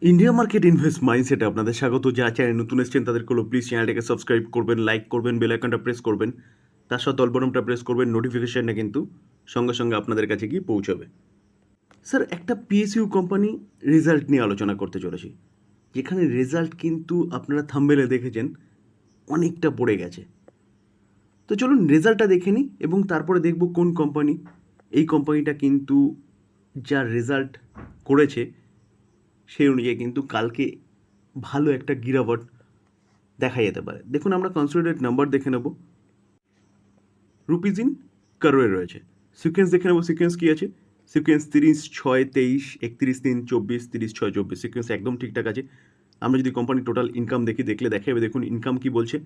India market invest মাইন্ডসেটে আপনাদের স্বাগত। যারা চ্যানেল নতুন এসেছেন তাদেরকে প্লিজ চ্যানেলটাকে সাবস্ক্রাইব করবেন, লাইক করবেন, বেল আইকনটা প্রেস করবেন, তার সাথে অল বাটনটা প্রেস করবেন। নোটিফিকেশনটা কিন্তু সঙ্গে সঙ্গে আপনাদের কাছে গিয়ে পৌঁছাবে। স্যার, একটা পিএসইউ কোম্পানি রেজাল্ট নিয়ে আলোচনা করতে চলেছি, যেখানে রেজাল্ট কিন্তু আপনারা থাম্বনেলে দেখেছেন অনেকটা পড়ে গেছে। তো চলুন রেজাল্টটা দেখে নিই এবং তারপরে দেখব কোন কোম্পানি, এই কোম্পানিটা কিন্তু যা রেজাল্ট করেছে সেই অনুযায়ী কিন্তু কালকে ভালো একটা গিরাবট দেখা যেতে পারে। দেখুন, আমরা কনসোলিডেট নাম্বার দেখে নেব। রুপিজ ইন কারোয়ে রয়েছে। সিকোয়েন্স দেখে নেব। সিকোয়েন্স কী আছে? সিকোয়েন্স 30/6/23, 31/3/24, 30/6/24। সিকোয়েন্স একদম ঠিকঠাক আছে। আমরা যদি কোম্পানির টোটাল ইনকাম দেখলে দেখা যাবে। দেখুন ইনকাম কী বলছে।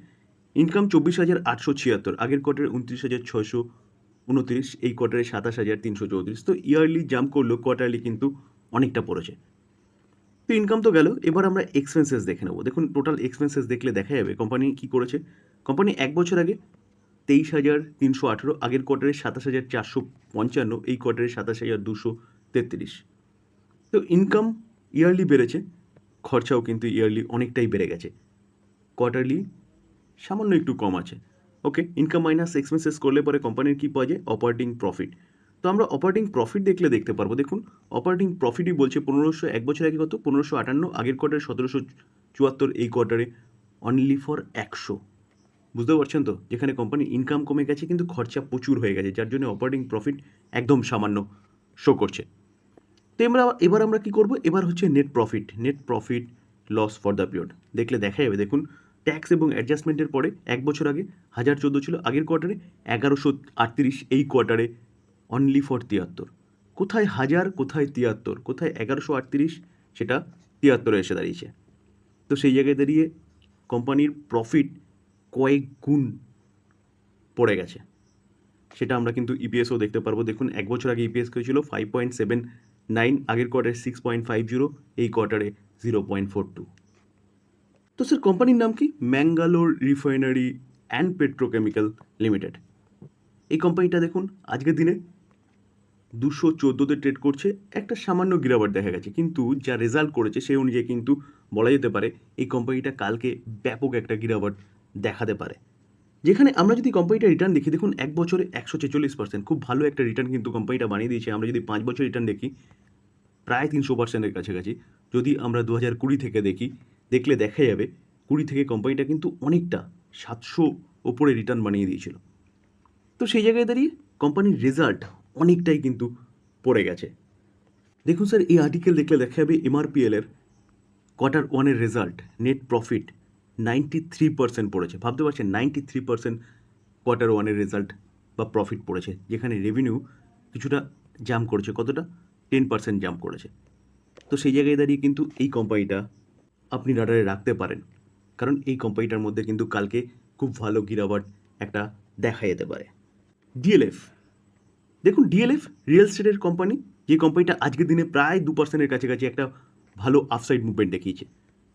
ইনকাম 24,876, আগের কোয়ার্টারে 29,629, এই কোয়ার্টারে 27,334। তো ইয়ারলি জাম্প করলো, কোয়ার্টারলি কিন্তু অনেকটা পড়েছে। তো ইনকাম তো গেল, এবার আমরা এক্সপেন্সেস দেখে নেব। দেখুন টোটাল এক্সপেন্সেস দেখলে দেখা যাবে কোম্পানি কী করেছে। কোম্পানি এক বছর আগে 23,318, আগের কোয়ার্টারে 27,455, এই কোয়ার্টারে 27,233। তো ইনকাম ইয়ারলি বেড়েছে, খরচাও কিন্তু ইয়ারলি অনেকটাই বেড়ে গেছে। কোয়ার্টারলি সামান্য একটু কম আছে। ওকে, ইনকাম মাইনাস এক্সপেন্সেস করলে পরে কোম্পানির কী পাওয়া যায়? Operating profit. তো আমরা অপারেটিং প্রফিট দেখতে পারবো। দেখুন অপারেটিং প্রফিটই বলছে 1500, এক বছর আগে কত? 1558, আগের কোয়ার্টারে 1774, এই কোয়ার্টারে অনলি ফর 100। বুঝতে পারছেন তো? যেখানে কোম্পানির ইনকাম কমে গেছে কিন্তু খরচা প্রচুর হয়ে গেছে, যার জন্য অপারেটিং প্রফিট একদম সামান্য শো করছে। তো এবার আমরা কী করবো? এবার হচ্ছে net profit loss for the period দেখলে দেখা যাবে। দেখুন ট্যাক্স এবং অ্যাডজাস্টমেন্টের পরে এক বছর আগে 1014 ছিল, আগের কোয়ার্টারে 1138, এই কোয়ার্টারে অনলি ফর 73। কোথায় 1000, কোথায় 73, কোথায় 1138, সেটা 73 এসে দাঁড়িয়েছে। তো সেই জায়গায় দাঁড়িয়ে কোম্পানির প্রফিট কয়েক গুণ পড়ে গেছে, সেটা আমরা কিন্তু ইপিএসও দেখতে পারবো। দেখুন এক বছর আগে ইপিএস ছিল 5.79, আগের কোয়ার্টারে 6.50, এই কোয়ার্টারে 0.42। তো স্যার কোম্পানির নাম কি? Mangalore refinery and petrochemical limited. এই কোম্পানিটা দেখুন আজকের দিনে 214তে ট্রেড করছে, একটা সামান্য গিরাবট দেখা গেছে, কিন্তু যা রেজাল্ট করেছে সেই অনুযায়ী কিন্তু বলা যেতে পারে এই কোম্পানিটা কালকে ব্যাপক একটা গিরাবট দেখাতে পারে। যেখানে আমরা যদি কোম্পানিটা রিটার্ন দেখি, দেখুন এক বছরে 146%, খুব ভালো একটা রিটার্ন কিন্তু কোম্পানিটা বানিয়ে দিয়েছে। আমরা যদি 5 বছর রিটার্ন দেখি প্রায় 300%-এর কাছাকাছি। যদি আমরা 2020 থেকে দেখলে দেখা যাবে 20 থেকে কোম্পানিটা কিন্তু অনেকটা 700 ওপরে রিটার্ন বানিয়ে দিয়েছিল। তো সেই জায়গায় দাঁড়িয়ে কোম্পানির রেজাল্ট অনেকটাই কিন্তু পড়ে গেছে। দেখুন স্যার, এই আর্টিকেল দেখলে দেখা যাবে এমআরপিএলের কোয়ার্টার ওয়ানের রেজাল্ট, নেট প্রফিট 93% পড়েছে। ভাবতে পারছেন 93% কোয়ার্টার ওয়ানের রেজাল্ট বা প্রফিট পড়েছে, যেখানে রেভিনিউ কিছুটা জাম্প করেছে। কতটা? 10% জাম্প করেছে। তো সেই জায়গায় দাঁড়িয়ে কিন্তু এই কোম্পানিটা আপনি রাডারে রাখতে পারেন, কারণ এই কোম্পানিটার মধ্যে কিন্তু কালকে খুব ভালো গিরাবট একটা দেখা যেতে পারে। ডিএলএফ, দেখুন ডিএলএফ রিয়েল এস্টেটের কোম্পানি, যে কোম্পানিটা আজকের দিনে প্রায় 2%-এর কাছাকাছি একটা ভালো আপসাইড মুভমেন্ট দেখিয়েছে।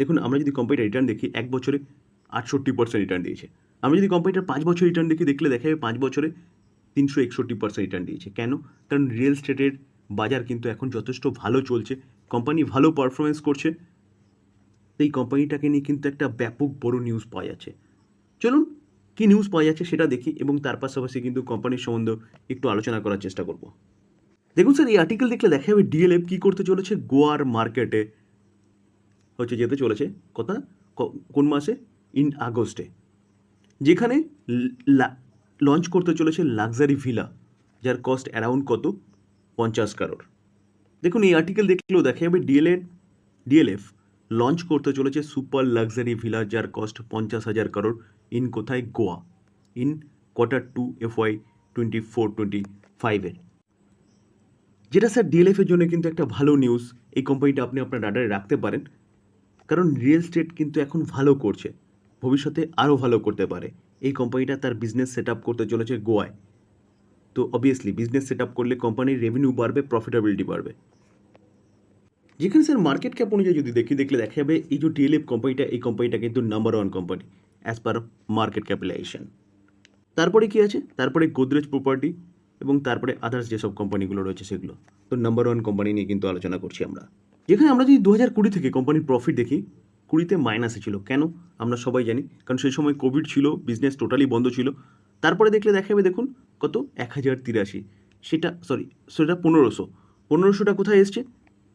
দেখুন আমরা যদি কোম্পানিটা রিটার্ন দেখি, এক বছরে 68% রিটার্ন দিয়েছে। আমরা যদি কোম্পানিটার 5 বছর রিটার্ন দেখলে দেখা যাবে 5 বছরে 361% রিটার্ন দিয়েছে। কেন? কারণ রিয়েল এস্টেটের বাজার কিন্তু এখন যথেষ্ট ভালো চলছে, কোম্পানি ভালো পারফরমেন্স করছে। এই কোম্পানিটাকে নিয়ে কিন্তু একটা ব্যাপক বড় নিউজ পাওয়া যাচ্ছে। চলুন কী নিউজ পাওয়া যাচ্ছে সেটা দেখি এবং তার পাশাপাশি কিন্তু কোম্পানির সম্বন্ধে একটু আলোচনা করার চেষ্টা করব। দেখুন স্যার, এই আর্টিকেল দেখলে দেখা যাবে ডিএলএফ কী করতে চলেছে, গোয়ার মার্কেটে যেতে চলেছে। কথা কোন মাসে? ইন আগস্টে, যেখানে লঞ্চ করতে চলেছে লাক্সারি ভিলা, যার কস্ট অ্যারাউন্ড কত? 50 কারোর। দেখুন এই আর্টিকেল দেখলেও দেখা যাবে ডিএলএফ লঞ্চ করতে চলেছে সুপার লাক্সারি ভিলা, যার কস্ট 50,000 কারোর। ইন কোথায়? Goa, in Q2 FY 24-25-এর। যেটা স্যার ডিএলএফের জন্য কিন্তু একটা ভালো নিউজ। এই কোম্পানিটা আপনি আপনার রাডারে রাখতে পারেন, কারণ রিয়েল এস্টেট কিন্তু এখন ভালো করছে, ভবিষ্যতে আরও ভালো করতে পারে। এই কোম্পানিটা তার বিজনেস সেট আপ করতে চলেছে গোয়ায়। তো অবভিয়াসলি বিজনেস সেট আপ করলে কোম্পানির রেভিনিউ বাড়বে, প্রফিটেবিলিটি বাড়বে। যেখানে স্যার মার্কেট ক্যাপ অনুযায়ী যদি দেখলে দেখা যাবে এই যে ডিএলএফ কোম্পানিটা, এই কোম্পানিটা কিন্তু number 1 company as per market capitalization. তারপরে কি আছে? তারপরে গোদরেজ প্রপার্টি এবং তারপরে আদার্স যেসব কোম্পানিগুলো রয়েছে সেগুলো। তো নাম্বার 1 কোম্পানি নিয়ে কিন্তু আলোচনা করছি আমরা। যেখানে আমরা যদি 2020 থেকে কোম্পানির প্রফিট দেখি, 20তে মাইনাসে ছিল। কেন? আমরা সবাই জানি। কারণ সেই সময় কোভিড ছিল, বিজনেস টোটালি বন্ধ ছিল। তারপরে দেখলে দেখা যাবে দেখুন কত? 1083 সেটা 1500। 1500টা কোথায় এসছে?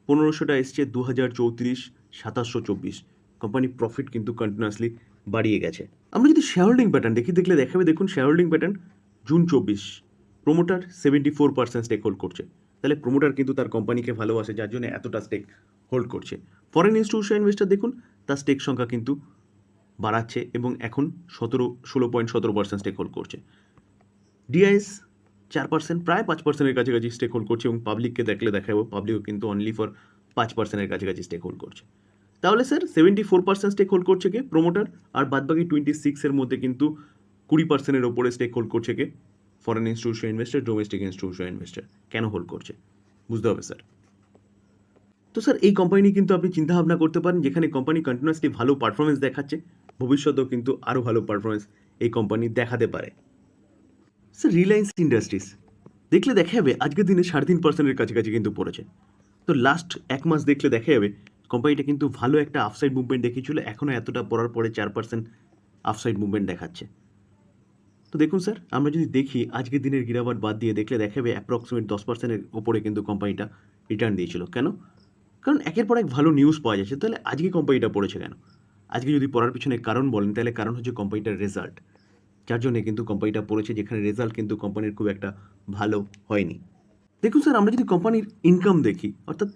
1500টা এসছে 2034, 2724। কোম্পানির প্রফিট কিন্তু কন্টিনিউয়াসলি বাড়িয়ে গেছে। আমরা যদি শেয়ার হোল্ডিং প্যাটার্ন দেখি, দেখলে দেখা যাবে দেখুন share holding pattern June 24, promoter 74% stake hold করছে। তাহলে প্রোমোটার কিন্তু তার কোম্পানিকে ভালোবাসে, যার জন্য এতটা স্টেক হোল্ড করছে। ফরেন ইনস্টিটিউশন ইনভেস্টর দেখুন তার স্টেক সংখ্যা কিন্তু বাড়াচ্ছে এবং এখন 16.17% স্টেক হোল্ড করছে। ডিআইএস 4%, প্রায় 5%-এর কাছাকাছি স্টেক হোল্ড করছে এবং পাবলিককে দেখলে দেখাবো পাবলিকও কিন্তু অনলি ফর 5%-এর কাছাকাছি স্টেক হোল্ড করছে। তাহলে স্যার 74% স্টেক হোল্ড করছে কে? প্রোমোটার। আর বাদবাকি 26-এর মধ্যে কিন্তু 20%-এর ওপরে স্টেক হোল্ড করছে কে? Foreign institution investor, domestic institution investor. কেন হোল্ড করছে? বুঝতে হবে স্যার। তো স্যার এই কোম্পানি কিন্তু আপনি চিন্তাভাবনা করতে পারেন, যেখানে কোম্পানি কন্টিনিউয়াসলি ভালো পারফরমেন্স দেখাচ্ছে, ভবিষ্যতেও কিন্তু আরও ভালো পারফরমেন্স এই কোম্পানি দেখাতে পারে। স্যার রিলায়েন্স ইন্ডাস্ট্রিজ দেখলে দেখা যাবে আজকের দিনে 3.5%-এর কাছাকাছি কিন্তু পড়েছে। তো লাস্ট এক মাস দেখলে দেখা যাবে কোম্পানিটা কিন্তু ভালো একটা আফসাইড মুভমেন্ট দেখিয়েছিল, এখনও এতটা পড়ার পরে 4% আফসাইড মুভমেন্ট দেখাচ্ছে। তো দেখুন স্যার, আমরা যদি দেখি আজকের দিনের গিরাবাট বাদ দিয়ে দেখলে দেখা যাবে অ্যাপ্রক্সিমেট 10%-এর ওপরে কিন্তু কোম্পানিটা রিটার্ন দিয়েছিল। কেন? কারণ একের পর এক ভালো নিউজ পাওয়া যাচ্ছে। তাহলে আজকে কোম্পানিটা পড়েছে কেন? আজকে যদি পড়ার পিছনে কারণ বলেন, তাহলে কারণ হচ্ছে কোম্পানিটার রেজাল্ট, যার জন্য কিন্তু কোম্পানিটা পড়েছে, যেখানে রেজাল্ট কিন্তু কোম্পানির খুব একটা ভালো হয়নি। দেখুন স্যার, আমরা যদি কোম্পানির ইনকাম দেখি, অর্থাৎ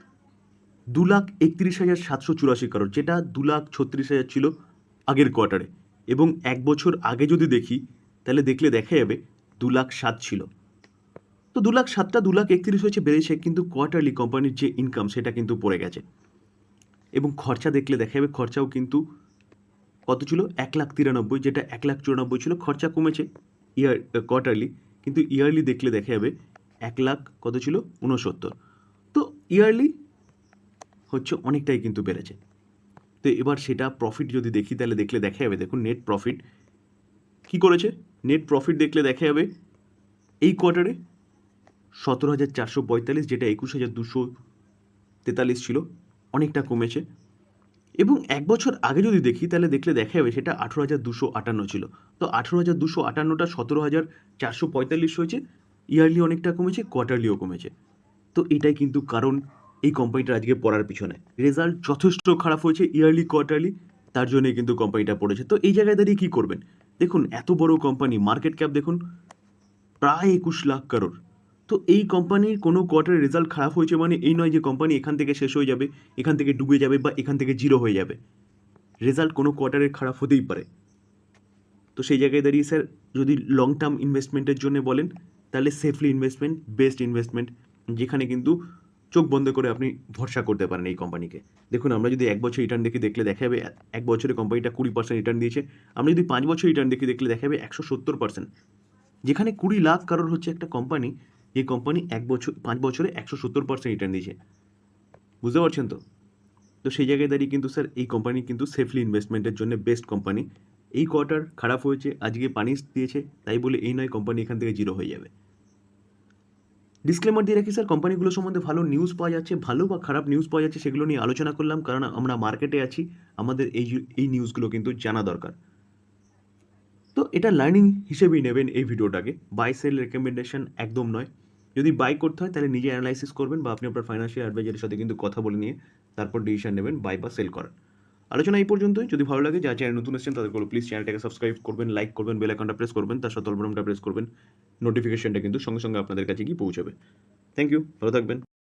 2,31,784 crore, যেটা 2,36,000 ছিল আগের কোয়ার্টারে, এবং এক বছর আগে যদি দেখি তাহলে দেখলে দেখা যাবে 2,07,000 ছিল। তো 2,07,000টা 2,31,000 হয়েছে, বেড়েছে, কিন্তু কোয়ার্টারলি কোম্পানির যে ইনকাম সেটা কিন্তু পড়ে গেছে। এবং খরচা দেখলে দেখা যাবে খরচাও কিন্তু কত ছিল? 1,93,000, যেটা 1,94,000 ছিল। খরচা কমেছে কোয়ার্টারলি, কিন্তু ইয়ারলি দেখলে দেখা যাবে 1,00,000 কত ছিল? 69। তো ইয়ারলি হচ্ছে অনেকটাই কিন্তু বেড়েছে। তো এবার সেটা প্রফিট যদি দেখি তাহলে দেখলে দেখা যাবে দেখুন নেট প্রফিট কী করেছে। নেট প্রফিট দেখলে দেখা যাবে এই কোয়ার্টারে 17,445, যেটা 21,243 ছিল, অনেকটা কমেছে। এবং এক বছর আগে যদি দেখি তাহলে দেখলে দেখা যাবে সেটা 18,258 ছিল। তো 18,258টা 17,445 হয়েছে, ইয়ারলি অনেকটা কমেছে, কোয়ার্টারলিও কমেছে। তো এটাই কিন্তু কারণ এই কোম্পানিটার আজকে পড়ার পিছনে। রেজাল্ট যথেষ্ট খারাপ হয়েছে ইয়ারলি, কোয়ার্টারলি, তার জন্যই কিন্তু কোম্পানিটা পড়েছে। তো এই জায়গায় দাঁড়িয়ে কী করবেন? দেখুন এত বড় কোম্পানি, মার্কেট ক্যাপ দেখুন প্রায় 21 লাখ কারোর। তো এই কোম্পানির কোনো কোয়ার্টারের রেজাল্ট খারাপ হয়েছে মানে এই নয় যে কোম্পানি এখান থেকে শেষ হয়ে যাবে, এখান থেকে ডুবে যাবে বা এখান থেকে জিরো হয়ে যাবে। রেজাল্ট কোনো কোয়ার্টারের খারাপ হতেই পারে। তো সেই জায়গায় দাঁড়িয়ে স্যার যদি লং টার্ম ইনভেস্টমেন্টের জন্য বলেন, তাহলে সেফলি ইনভেস্টমেন্ট বেস্ট ইনভেস্টমেন্ট, যেখানে কিন্তু চোখ বন্ধ করে আপনি ভরসা করতে পারেন এই কোম্পানিকে। দেখুন আমরা যদি এক বছর রিটার্ন দেখি দেখলে দেখা যাবে এক বছরে কোম্পানিটা 20% রিটার্ন দিয়েছে। আমরা যদি 5 বছর রিটার্ন দেখি দেখলে দেখা যাবে 170%। যেখানে 20 লাখ কারোর হচ্ছে একটা কোম্পানি, যে কোম্পানি 5 বছরে 170% রিটার্ন দিয়েছে। বুঝতে পারছেন তো? তো সেই জায়গায় দাঁড়িয়ে কিন্তু স্যার এই কোম্পানি কিন্তু সেফলি ইনভেস্টমেন্টের জন্য বেস্ট কোম্পানি। এই কোয়ার্টার খারাপ হয়েছে, আজকে পানিশ দিয়েছে, তাই বলে এই নয় কোম্পানি এখান থেকে জিরো হয়ে যাবে। ডিসক্লেমার দিয়ে রাখি স্যার, কোম্পানিগুলো সম্বন্ধে ভালো নিউজ পাওয়া যাচ্ছে, ভালো বা খারাপ নিউজ পাওয়া যাচ্ছে, সেগুলো নিয়ে আলোচনা করলাম, কারণ আমরা মার্কেটে আছি, আমাদের এই নিউজগুলো কিন্তু জানা দরকার। তো এটা লার্নিং হিসেবেই নেবেন এই ভিডিওটাকে, বাই সেল রেকমেন্ডেশন একদম নয়। যদি বাই করতে হয় তাহলে নিজে অ্যানালাইসিস করবেন বা আপনি আপনার ফাইন্যান্সিয়াল অ্যাডভাইজারের সাথে কিন্তু কথা বলে নিয়ে তারপর ডিসিশন নেবেন বাই বা সেল করার। আলোচনা এই পর্যন্তই। যদি ভালো লাগে, যারা চ্যানেল নতুন এসেছেন তাদের প্লিজ চ্যানেলটাকে সাবস্ক্রাইব করবেন, লাইক করবেন, বেল আইকনটা প্রেস করবেন, তার সাথে অল বাটনটা প্রেস করবেন, নোটিফিকেশনটা কিন্তু সঙ্গে সঙ্গে আপনাদের কাছে গিয়ে পৌঁছাবে। থ্যাংক ইউ, ভালো থাকবেন।